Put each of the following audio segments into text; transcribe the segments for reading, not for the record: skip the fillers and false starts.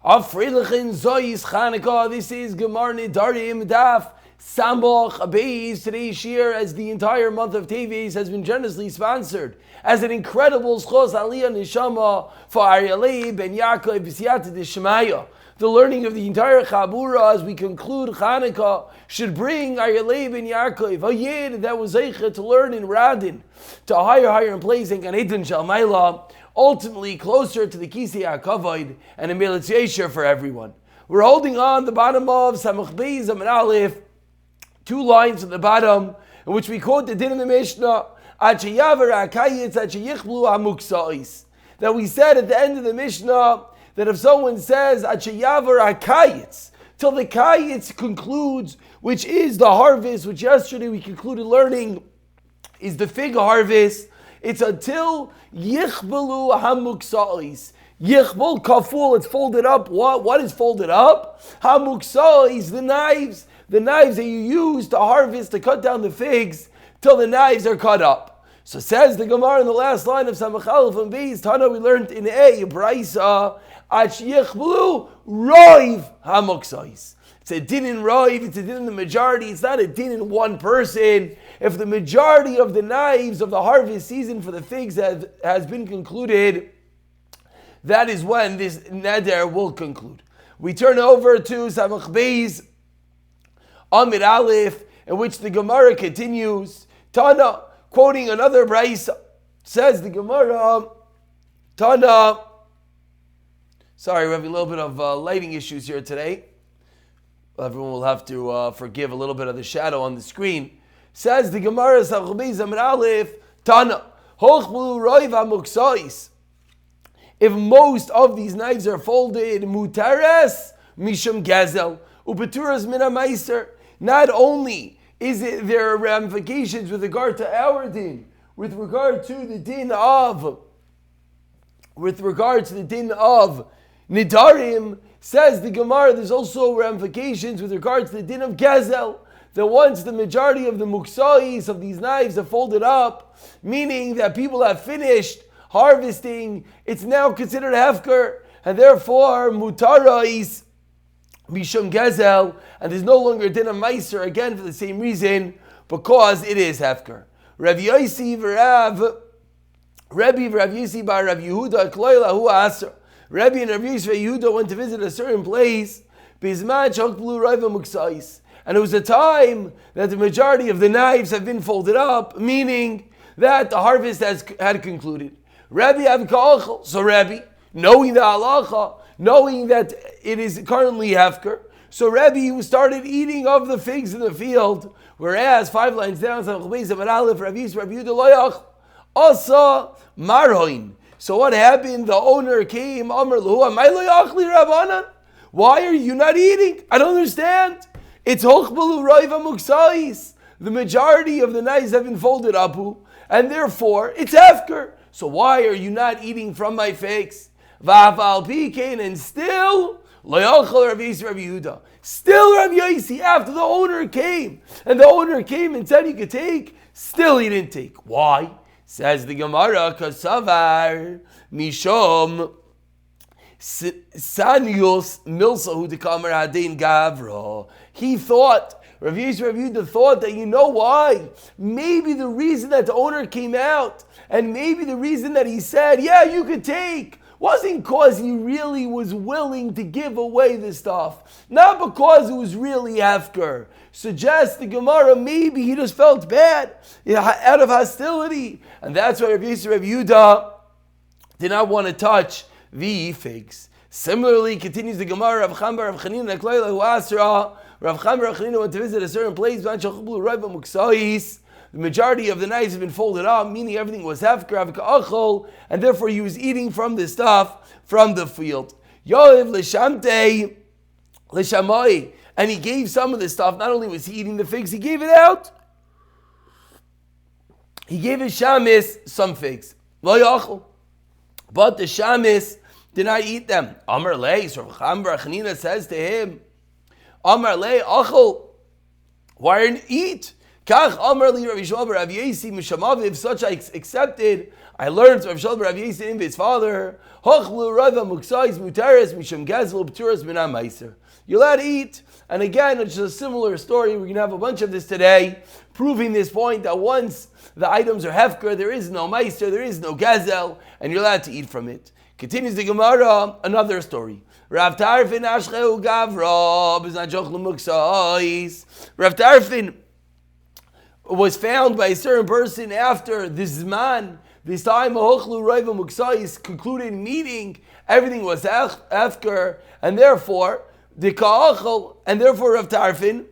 Afreilichen Zoyis Chanukah. This is Gemara Nedarim Daf Samboch Abeis. Today's shir, as the entire month of Teves has been generously sponsored as an incredible schos aliyah neshama for Aryalei ben Yaakov b'siyata d'shemaya. The learning of the entire Chabura as we conclude Chanukah should bring Aryalei ben Yaakov, a yid that was zeicha to learn in Radin, to a higher in place in Gan Eden Shalmaila, ultimately closer to the Kisei HaKavod and a Melech Yesher for everyone. We're holding on the bottom of Samach Beis Amud Aleph, 2 lines at the bottom, in which we quote the din in the Mishnah, that we said at the end of the Mishnah, that if someone says till the kayitz concludes, which is the harvest, which yesterday we concluded learning is the fig harvest, it's until yichbelu hamuksa'is. Yichbel kaful, it's folded up. What is folded up? Hamuksa'is, the knives that you use to harvest, to cut down the figs, till the knives are cut up. So says the Gemara in the last line of Samach Aleph and Beis, Tana, we learned in Braisa, Ach yichbelu roiv hamuksa'is. It's a din in roiv, it's a din in the majority, it's not a din in one person. If the majority of the knives of the harvest season for the figs has been concluded, that is when this neder will conclude. We turn over to Samach Beis Amud Aleph, in which the Gemara continues. Tana, quoting another Braisa, says the Gemara, Tana, sorry, we have a little bit of lighting issues here today. Everyone will have to forgive a little bit of the shadow on the screen. Says the Gemara, Samach Beis Amud Aleph, Tana, Hochblu roiv hamuksa'is. If most of these knives are folded, mutares mishum gazel upeturas min hamaiser. Not only is it there are ramifications with regard to our din, with regard to the din of Nedarim, says the Gemara, there's also ramifications with regard to the din of gazel. That once the majority of the muksa'is of these knives are folded up, meaning that people have finished harvesting, it's now considered hefker, and therefore mutarais mishum gezel, and there's no longer din of meiser, again for the same reason, because it is hefker. Rav Yossi Rabbi Yossi bar Rav Yehuda kloila hu aser. Rabbi and Rav Yehuda went to visit a certain place, bizman chokblu raiva muksa'is. And it was a time that the majority of the knives have been folded up, meaning that the harvest had concluded. Rabbi Avka'achal, so Rabbi, knowing the halacha, knowing that it is currently hefker, so Rabbi started eating of the figs in the field, whereas 5 lines down, Asa Marhoin. So what happened? The owner came, Amar Lahu, why are you not eating? I don't understand. It's hochbelu roiv hamuksa'is. The majority of the knives have been folded up, and therefore it's hefker. So why are you not eating from my figs? Va'afal pikein, and still loyachal Rav Yehuda. Still Rav Yossi, after the owner came, and said you could take, still he didn't take. Why? Says the Gemara, kasavar mishom Sanios Milsahu de Kamer Hadin Gavra. He thought, Rav Yehuda thought that, you know why? Maybe the reason that the owner came out, and maybe the reason that he said, yeah, you could take, wasn't because he really was willing to give away the stuff. Not because it was really hefker. Suggests the Gemara, maybe he just felt bad, out of hostility. And that's why Rav Yehuda did not want to touch the figs. Similarly, continues the Gemara, Rav Chamba, Rav Chanina, Kloila, who asked Rav Chamba, Rav Chanina went to visit a certain place, the majority of the knives have been folded up, meaning everything was hefker, and therefore he was eating from the stuff from the field. Yoiv l'shamtei l'shamai, and he gave some of the stuff. Not only was he eating the figs, he gave it out. He gave his shamis some figs. Lo yachol. But the shamis did not eat them. Amar lei, so Rav Chamba Chanina says to him, Amar lei achol, why didn't you eat? Kach Amar li Rav Yishmael Rav Yossi mishamav, if such I accepted I learned from Rav Rav Yisrael his father. Hochlu Rava Muksais Mutaris Misham Gazl B'turas Minam Meiser. You're allowed to eat. And again, it's just a similar story. We're going to have a bunch of this today, proving this point that once the items are hefker, there is no meister, there is no gazel, and you're allowed to eat from it. Continues the Gemara, another story. Rav Tarfin Ashcheu Gavra B'Zanjochlu Muksais. Rav Tarfin was found by a certain person after this man. This time, Hochlu Raiva Muksais concluded meeting, everything was hefker, and therefore Rav Tarfin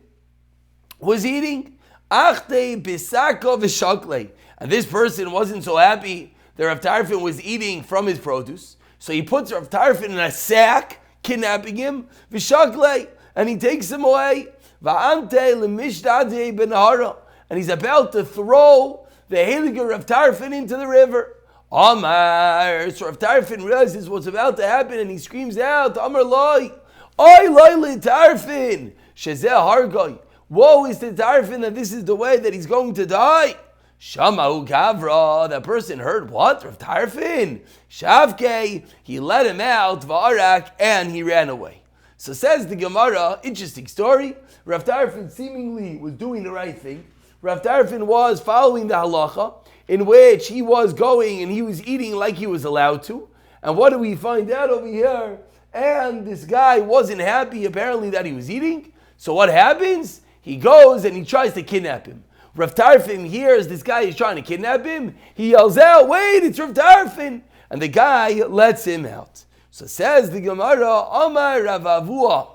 was eating. Achte bisako v'shakle. And this person wasn't so happy that Rav Tarfin was eating from his produce. So he puts Rav Tarfin in a sack, kidnapping him, v'shakle, and he takes him away. Va'amte l'mishdadei benahara. And he's about to throw the Heilige Rav Tarfin into the river. Amar. So Rav Tarfin realizes what's about to happen and he screams out, Amar Loi. Oy loy Tarfin, shezeh hargoy. Woe is to Tarfin that this is the way that he's going to die. Shamau Gavra, that person heard what? Rav Tarfin. Shavke, he let him out, Va'arak, and he ran away. So says the Gemara, interesting story. Rav Tarfin seemingly was doing the right thing. Rav Tarfin was following the halacha, in which he was going and he was eating like he was allowed to. And what do we find out over here? And this guy wasn't happy apparently that he was eating. So what happens? He goes and he tries to kidnap him. Rav Tarfin hears this guy is trying to kidnap him. He yells out, wait, it's Rav Tarfin. And the guy lets him out. So says the Gemara, Amar Rav Avua.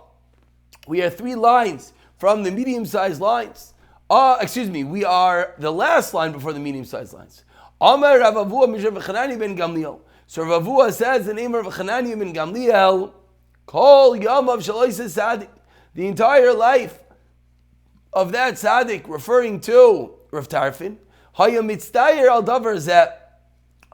We are 3 lines from the medium-sized lines. We are the last line before the medium-sized lines. Amar Rav Avua Mishra V'Chanani ben Gamliel. So Rav Avua says the name of Chananya ben Gamliel, Kol Yamav Shalois Tzaddik, the entire life of that tzaddik, referring to Rav Tarfin, Haya Mitztayer al Davar Zeh.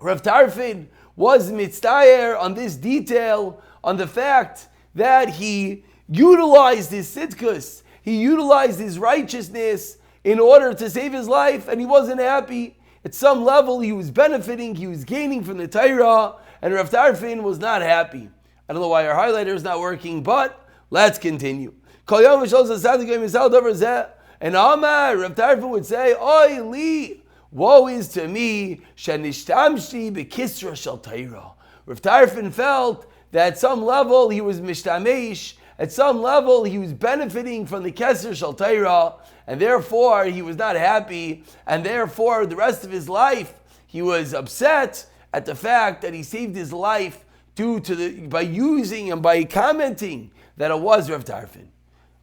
Rav Tarfin was mitztayer on this detail, on the fact that he utilized his tzidkus, he utilized his righteousness in order to save his life, and he wasn't happy. At some level, he was benefiting, he was gaining from the Torah, and Rav Tarfin was not happy. I don't know why our highlighter is not working, but let's continue. And Amar, Rav Tarfin would say, Oy li, woe is to me, shenishtamshi bekisra shel Torah. Rav Tarfin felt that at some level he was mishtamesh, at some level he was benefiting from the kesser shel Torah, and therefore he was not happy, and therefore the rest of his life he was upset at the fact that he saved his life by using and by commenting that it was Rav Tarfin.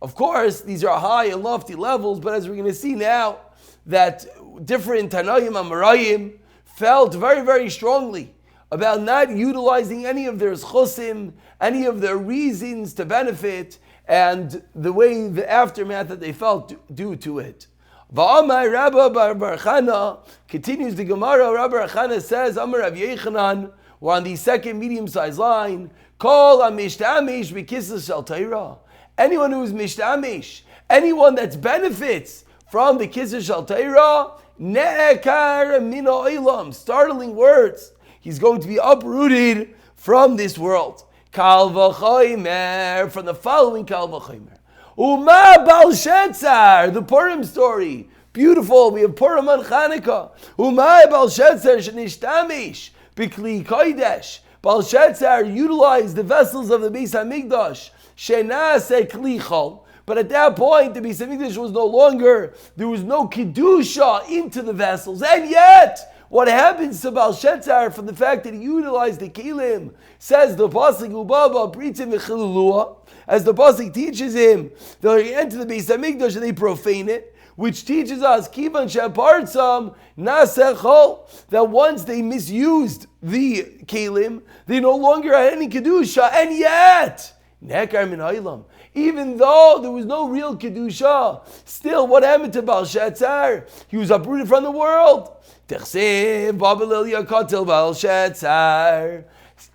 Of course, these are high and lofty levels, but as we're going to see now, that different Tanoim Amarayim felt very, very strongly about not utilizing any of their schusim, any of their reasons to benefit, and the way, the aftermath that they felt due to it. Va'amai Rabba Bar Chana, continues the Gemara, Rabba Chana says, Amar Rav Yechanan, we're on the second medium-sized line, Kol ha-mishtamish b'kisas shel Torah. Anyone who is mishtamish, anyone that benefits from the kisas shel Torah, ne'ekar min ha'olam, startling words, he's going to be uprooted from this world. Kal v'chomer, from the following Kal v'chomer. Uma Bal Shetzar, the Purim story. Beautiful, we have Purim on Chanukah. Uma Bal Shetzar shenishtamish b'kli kodesh. Bal Shetzar utilized the vessels of the Beis HaMikdash. Shenase kli chol. But at that point, the Beis HaMikdash was no longer, there was no kedusha into the vessels. And yet, what happens to Bal Shetzar from the fact that he utilized the kelim? Says the pasuk Ubaba Britzim v'chilulua, as the pasuk teaches him, they enter the Beis Hamikdash and they profane it, which teaches us kivan shepartzam nasechol, that once they misused the kelim, they no longer had any kedusha, and yet nekar min ha'olam. Even though there was no real kedusha, still what happened to Bal Shetzar? He was uprooted from the world.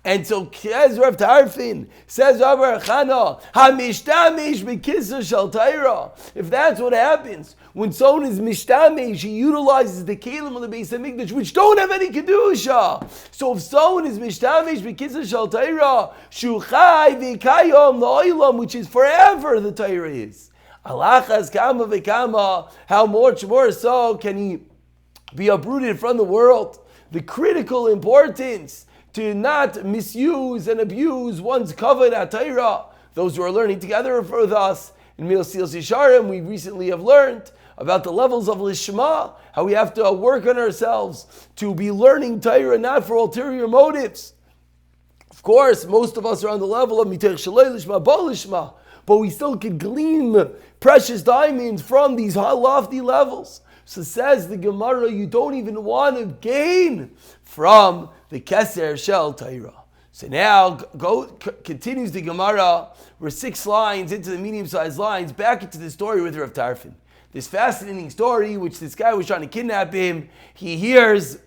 And so says Rav Tarfin, says Rav Chana, Hamishtamish b'kisser shel Torah. If that's what happens, when someone is mishtamish, he utilizes the kelim of the Beis Hamikdash, which don't have any kedusha. So if someone is mishtamish b'kisser shel Torah, shuchai v'kayom la'olam, which is forever, the Torah is. Alachas kama v'kama, how much more so can he be uprooted from the world? The critical importance to not misuse and abuse one's covenant at Torah. Those who are learning together with us in Milsilas Yesharim, we recently have learned about the levels of Lishma, how we have to work on ourselves to be learning Torah not for ulterior motives. Of course, most of us are on the level of Mitech Shalei Lishma, Bo Lishma, but we still can glean precious diamonds from these high lofty levels. So says the Gemara, you don't even want to gain from the Keser Shel Torah. So now continues the Gemara. We're 6 lines into the medium-sized lines, back into the story with Rav Tarfin. This fascinating story, which this guy was trying to kidnap him, he hears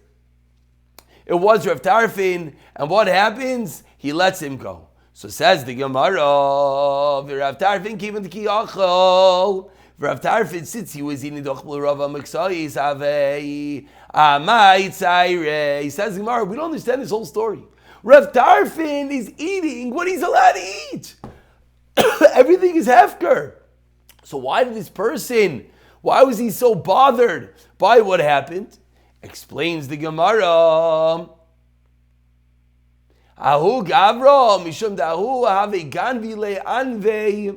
it was Rav Tarfin, and what happens? He lets him go. So says the Gemara, Rav Tarfin came in the Kiyachol. Rav Tarfin, since he was eating Dochbul Rava Concise, he says, Gemara, we don't understand this whole story. Rav Tarfin is eating what he's allowed to eat. Everything is hefker. So why was he so bothered by what happened? Explains the Gemara. Ahu Gavra, Mishum Dahu, Have Ganvile Anve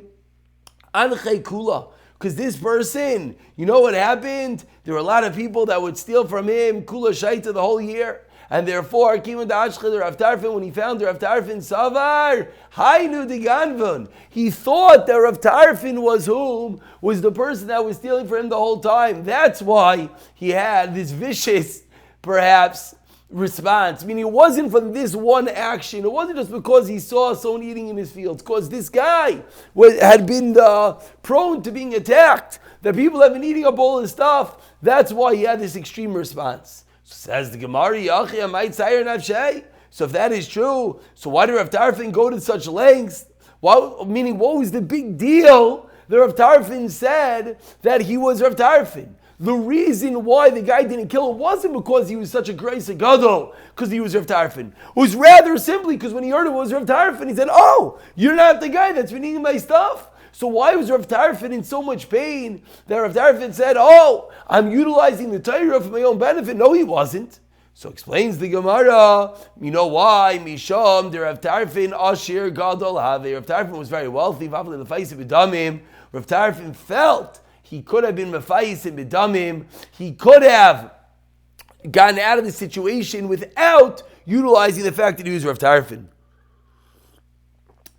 Anche Kula. Because this person, you know what happened? There were a lot of people that would steal from him Kula Shaita the whole year. And therefore, came into Ashchel Rav Tarfin, when he found Rav Tarfin Savar, Hainu de Ganvon. He thought that Rav Tarfin was whom? Was the person that was stealing from him the whole time. That's why he had this vicious, perhaps, response. Meaning it wasn't from this one action. It wasn't just because he saw someone eating in his fields. Because this guy had been prone to being attacked. The people have been eating up all his stuff. That's why he had this extreme response. So says the Gemara, so if that is true, so why did Rav Tarfin go to such lengths? Meaning, what was the big deal that Rav Tarfin said that he was Rav Tarfin? The reason why the guy didn't kill him wasn't because he was such a grace gadol, because he was Rav Tarfin. It was rather simply because when he heard it was Rav Tarfin, he said, oh, you're not the guy that's been eating my stuff? So why was Rav Tarfin in so much pain that Rav Tarfin said, oh, I'm utilizing the Torah for my own benefit? No, he wasn't. So explains the Gemara, you know why? Misham, the Rav Tarfin, Ashir Gadol Have. Rav Tarfin was very wealthy. Rav Tarfin felt he could have been mefayis in b'damim. He could have gotten out of the situation without utilizing the fact that he was Rav Tarfin.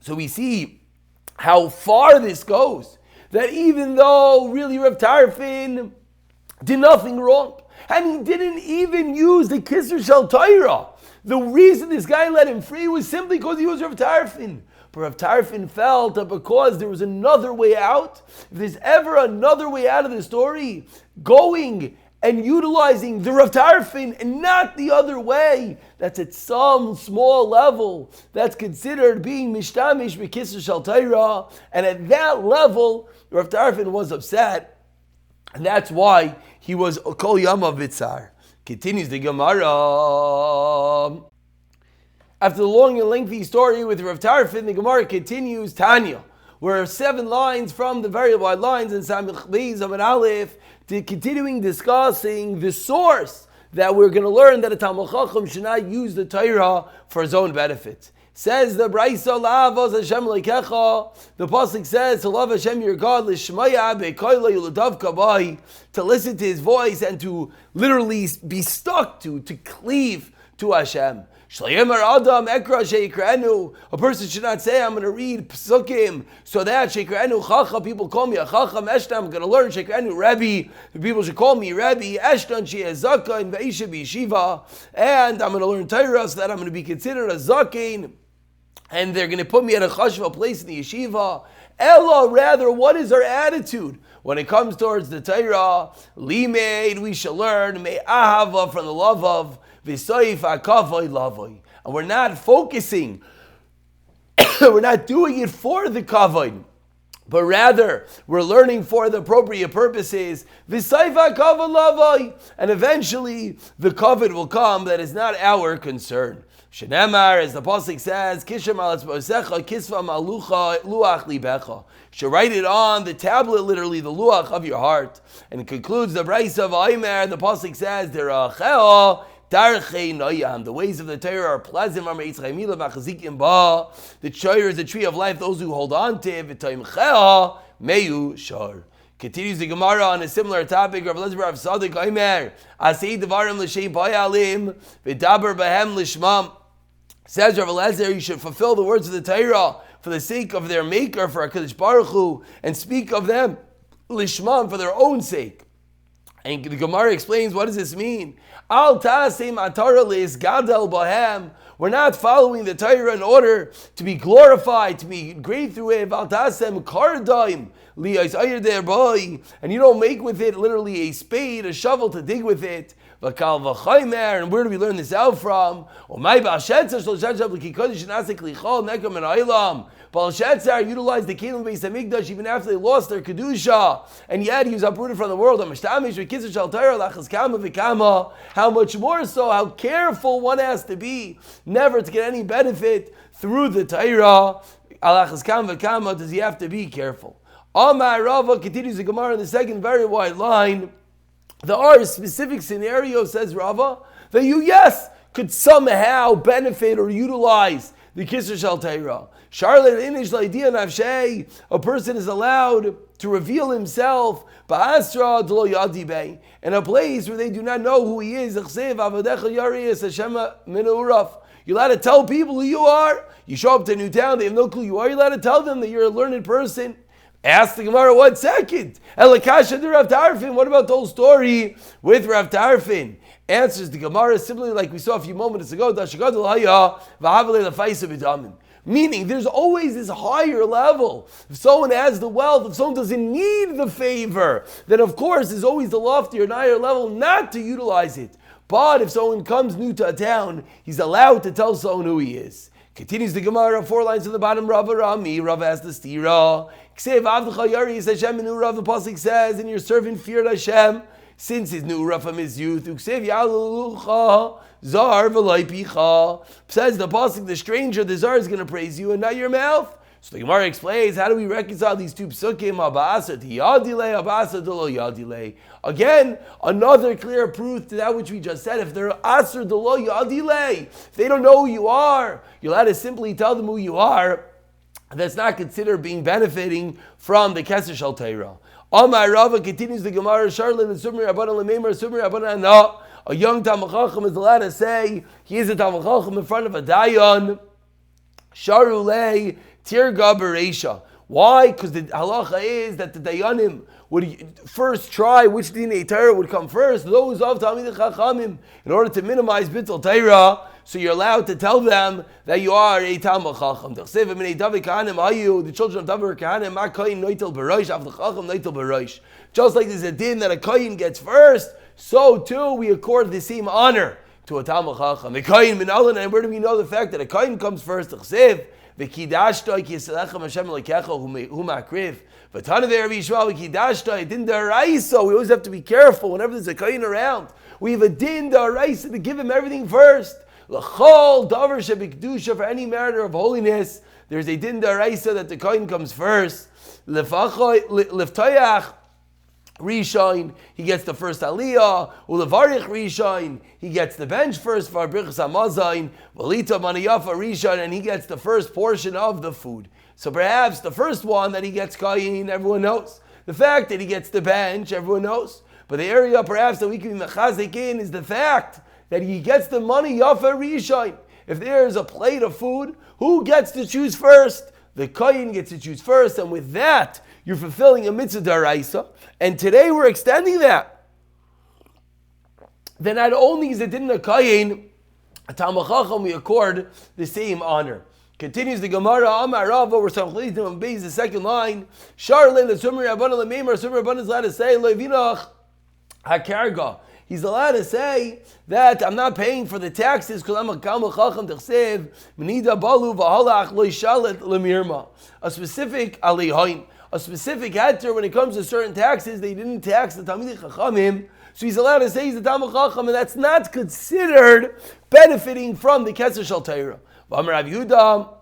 So we see how far this goes. That even though really Rav Tarfin did nothing wrong, and he didn't even use the Kisser Shel Torah, the reason this guy let him free was simply because he was Rav Tarfin. But Rav Tarfin felt that because there was another way out, if there's ever another way out of the story, going and utilizing the Rav Tarfin and not the other way, that's at some small level, that's considered being mishtamish b'kisser shel Torah, and at that level, Rav Tarfin was upset, and that's why he was kol yama v'tzar. Continues the Gemara. After the long and lengthy story with Rav Tarfin, the Gemara continues, Tanya. We're 7 lines from the very wide lines in Samich Beis Amud Aleph, to continuing discussing the source that we're going to learn that a Talmid Chacham should not use the Torah for his own benefit. Says the Braisa, La'avos Hashem leikecha. The pasuk says to love Hashem your God, l'shmaya be'koilo yuladavka bai, to listen to His voice and to literally be stuck to cleave to Hashem. Adam ekra sheikranu. A person should not say, I'm going to read psukim so that sheikranu chacha, people call me a chacham. Eshta, I'm going to learn sheikranu Rebbe. The people should call me Rebbe. Eshtan she'ezaka and ve'isha b'yeshiva. And I'm going to learn Torah so that I'm going to be considered a zakein. And they're going to put me at a chashva place in the yeshiva. Ella, rather, what is our attitude when it comes towards the Torah? Limeid, we shall learn. Me ahava, from the love of. V'soif hakavoy lavoy. and we're not focusing, we're not doing it for the kavod, but rather we're learning for the appropriate purposes, v'saifa kavod lavai, and eventually the kavod will come that is not our concern. Shenemar, as the pasuk says, Kishem al etzbosecha kisva malucha luach libecha. Should write it on the tablet, literally the luach of your heart. And it concludes the brayso of Aimer. The pasuk says, Deracheo darchei noyam. The ways of the Torah are pleasant. The Torah is the tree of life. Those who hold on to it, v'toimcheo meyu shor. Continues the Gemara on a similar topic. Rav Elazar Rav Sadik Aimer, Asei devarim l'shei bayalim v'daber bahem lishmam. Says Rav Elazar, you should fulfill the words of the Torah for the sake of their maker, for HaKadosh Baruch Hu, and speak of them lishmam, for their own sake. And the Gemara explains, what does this mean? Al ta'asem atara leis gadel bahem. We're not following the Torah in order to be glorified, to be great through it. Al ta'asem kardaim liyais ayir derbai, and you don't make with it literally a spade, a shovel to dig with it. V'kal v'chaymer, and where do we learn this out from? Omay ba'ashetzer shol shachab l'kikodesh nasik lichol nekam and aylam. Baal Shetzar utilized the Kelim Beis Hamikdash even after they lost their Kedusha, and yet he was uprooted from the world. How much more so, how careful one has to be never to get any benefit through the Torah. Does he have to be careful? Amar Rava continues the Gemara in the second very wide line. There are specific scenarios, says Rava, that you, yes, could somehow benefit or utilize the Kisser Shal Torah. Charlotte Inish Laidia Navshei, a person is allowed to reveal himself Ba'asra D'lo Yadibei, in a place where they do not know who he is. You're allowed to tell people who you are. You show up to a new town, they have no clue who you are. You're allowed to tell them that you're a learned person. Ask the Gemara 1 second. Elakasha de Rav Tarfin. What about the whole story with Rav Tarfin? Answers the Gemara similarly like we saw a few moments ago. Meaning, there's always this higher level. If someone has the wealth, if someone doesn't need the favor, then of course there's always the loftier and higher level not to utilize it. But if someone comes new to a town, he's allowed to tell someone who he is. Continues the Gemara, 4 lines to the bottom. Rava Rami, Rava has the stira. Ksev avdecha yari is Hashem and Urav. The pasuk says, and your servant feared Hashem since his new Urav from his youth. Uksev yalucha zar v'loi picha. Says the pasuk, the stranger, the zar is going to praise you and not your mouth. So the Gemara explains, how do we reconcile these two psukim? Abasa to yadile, abasa to lo yadile. Again, another clear proof to that which we just said. If they're aser to lo yadile, if they don't know who you are, you'll have to simply tell them who you are. That's not considered being benefiting from the Kesser Shal Torah. Amar Rava continues the Gemara, Sharlin and Sumri Rabbanan Lemeimer, Sumri Rabbanan Na. A young Talmid Chacham is allowed to say, he is a Talmid Chacham in front of a Dayan. Sharulei Tirga Bereisha. Why? Because the halacha is that the Dayanim would first try which Dinei Torah would come first, those of Talmid Chachamim, in order to minimize Bittul Torah. So you're allowed to tell them that you are a Talmid Chacham. The children of David were Kahanim, Ma Koyin Noitel Beroish, Av Chacham Noitel Beroish. Just like there's a din that a Koyin gets first, so too we accord the same honor to a Talmid Chacham. The Koyin Min Alan, and where do we know the fact that a Koyin comes first? V'kidashta kiselechem Hashem lekecha hu makriv. V'tana ve'Rav Yishmael v'kidashta din da'araisa. We always have to be careful whenever there's a kohen around. We have a din da'araisa to give him everything first. L'chol davar shebikdusha, for any matter of holiness, there's a din da'araisa that the kohen comes first. Liftayach Rishon, he gets the first aliyah. Ulevarich Rishon, he gets the bench first for Birchas Hamazayin. Valita Maniyafa Rishon, and he gets the first portion of the food. So perhaps the first one that he gets kayin, everyone knows. The fact that he gets the bench, everyone knows. But the area perhaps that we can be mechazik in is the fact that he gets the money Yafa Rishon. If there is a plate of food, who gets to choose first? The kayin gets to choose first, and with that, you're fulfilling a mitzvah daraisa, and today we're extending that. Then not only is it in a kayin, a Talmid Chacham, we accord the same honor. Continues the Gemara, Amar Rava, we're samchlitim on base, the second line. Sharlin, the Sumri Rabbanan Lemeimer, Sumri Rabbanan is allowed to say, Levinach HaKarga. He's allowed to say that I'm not paying for the taxes because I'm a Kalmul Chacham T'chsev, Menida Balu V'halach Lo Yishalet L'mirma. A specific alihoin, a specific heter when it comes to certain taxes, they didn't tax the Talmidei Chachamim. So he's allowed to say he's a Talmud Chacham, and that's not considered benefiting from the Keser Shel Torah. V'amar Rav Yehuda,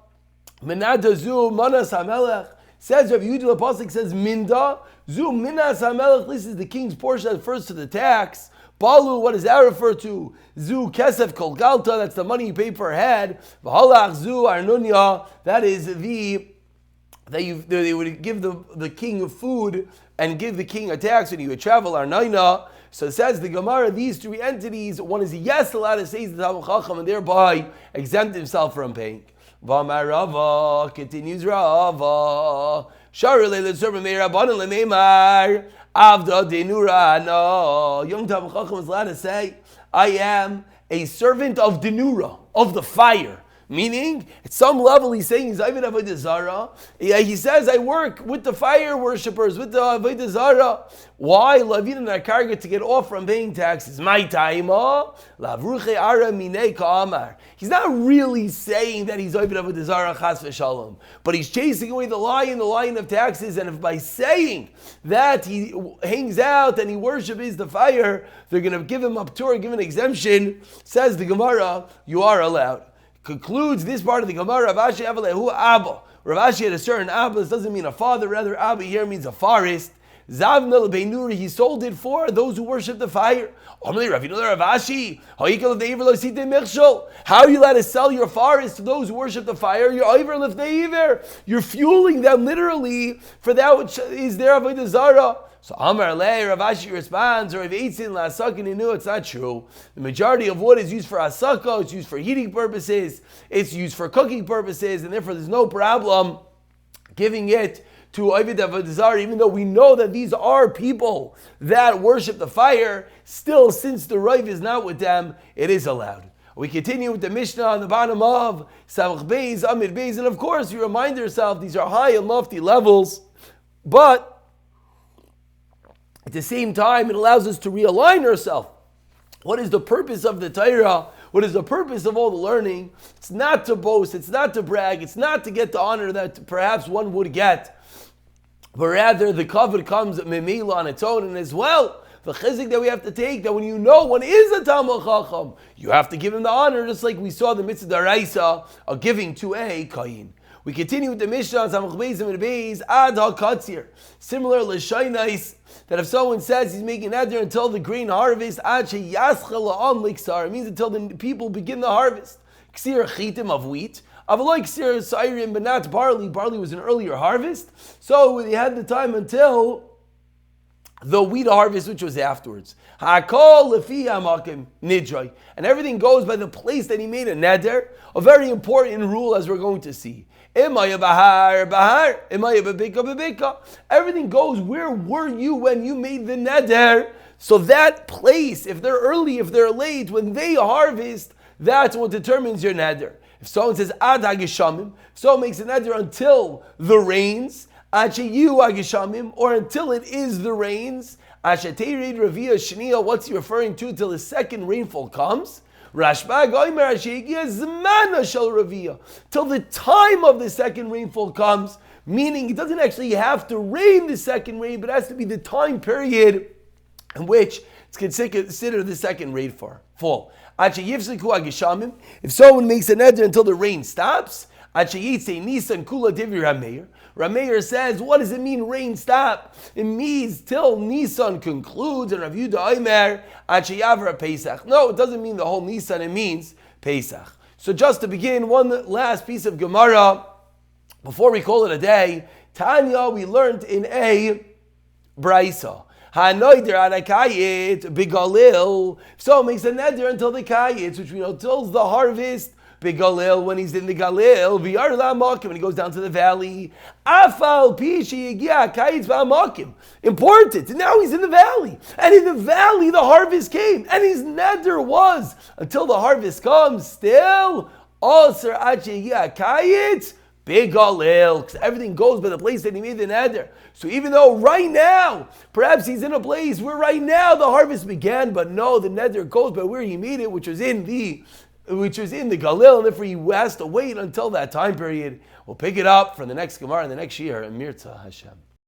Menada Zu Manas HaMelech, says Rav Yehuda, the pasuk says Minda, Zu Minas HaMelech, this is the king's portion that refers to the tax. Balu, what does that refer to? Zu Kesef Kol Galta, that's the money you pay per head. V'halach Zu Arnunya, that is they would give the king food and give the king a tax when he would travel, Arnaina. So it says the Gemara, these three entities, one is yes allowed to say the Talmud Chacham and thereby exempt himself from paying. V'amar Rava, continues Rava, Shari le'letzor b'mei Rabbanan le'meimar, Avda denura. No, young Talmud Chacham is allowed to say, I am a servant of denura, of the fire. Meaning, at some level, he's saying he's Avodah Avodah Zarah. He says, I work with the fire worshippers, with the Avodah Zarah. Why? Lavin and Akarga to get off from paying taxes. My time, Lavruche Ara Minei Ka'amar. He's not really saying that he's Avodah Avodah Zarah Chas v'Shalom, but he's chasing away the lion of taxes. And if by saying that he hangs out and he worships the fire, they're going to give him up to or give an exemption. Says the Gemara, you are allowed. Concludes this part of the Gemara, Rav Ashi Avalehu Abba. Rav Ashi had a certain Abba. This doesn't mean a father, rather Abba here means a forest. Zavna l'beinuri, he sold it for those who worship the fire. How are you allowed to sell your forest to those who worship the fire? You're fueling them literally for that which is their avodah zarah. So Amar Le, Rav Ashi responds, or if Eitzin la'asakin inu, it's not true. The majority of wood is used for asaka, it's used for heating purposes, it's used for cooking purposes, and therefore there's no problem giving it to Ovid Avodah Zarah, even though we know that these are people that worship the fire. Still, since the Rav is not with them, it is allowed. We continue with the Mishnah on the bottom of Samach Beis, Amid Beis, and of course you remind yourself these are high and lofty levels, but at the same time, it allows us to realign ourselves. What is the purpose of the Torah? What is the purpose of all the learning? It's not to boast, it's not to brag, it's not to get the honor that perhaps one would get, but rather the kavod comes memela on its own, and as well, the chizik that we have to take, that when you know one is a Talmud Chacham, you have to give him the honor, just like we saw the mitzvah daraisa of giving to a kayin. We continue with the Mishnah on Samach Beis and Beis ad hakatzir. Similar l'shaynais, that if someone says he's making neder until the grain harvest, ad sheyaschel la'am liksar, it means until the people begin the harvest. Ksir chitim of wheat, avaloi ksir sairim, but not barley. Barley was an earlier harvest, so they had the time until the wheat harvest, which was afterwards. Hakol lefi hamakim nidroi, and everything goes by the place that he made a neder. A very important rule, as we're going to see. Imaya bahar, bahar. Imaya bebeka, bebeka. Everything goes, where were you when you made the neder? So that place, if they're early, if they're late, when they harvest, that's what determines your neder. If someone says ad hagishamim, if someone makes a neder until the rains, ad sheyu hagishamim, or until it is the rains, asheterid ravia shnia, what's he referring to? Till the second rainfall comes. Rashba goimer ashegia zmana shel ravia, till the time of the second rainfall comes, meaning it doesn't actually have to rain the second rain, but it has to be the time period in which it's considered the second rainfall. If someone makes an neder until the rain stops, Rameir says, what does it mean rain stop? It means till Nisan concludes, and Rav Yehuda Omer, Achiyavra Pesach. No, it doesn't mean the whole Nisan, it means Pesach. So just to begin, one last piece of Gemara, before we call it a day. Tanya, we learned in a Braisa. Hanoider on a kayit, bigalil. So it makes a neder until the kayit, which we know tills the harvest. Bigalil, when he's in the Galil, v'yar la'amakim, when he goes down to the valley. Afal pishi yigya kayitz v'amakim. Important. And now he's in the valley, and in the valley the harvest came, and his neder was until the harvest comes. Still, also ad yigya kayitz Big Galil, because everything goes by the place that he made the neder. So even though right now, perhaps he's in a place where right now the harvest began, but no, the neder goes by where he made it, which was in the Galil, and therefore he has to wait until that time period. We'll pick it up for the next Gemara and the next year, and Mirza Hashem.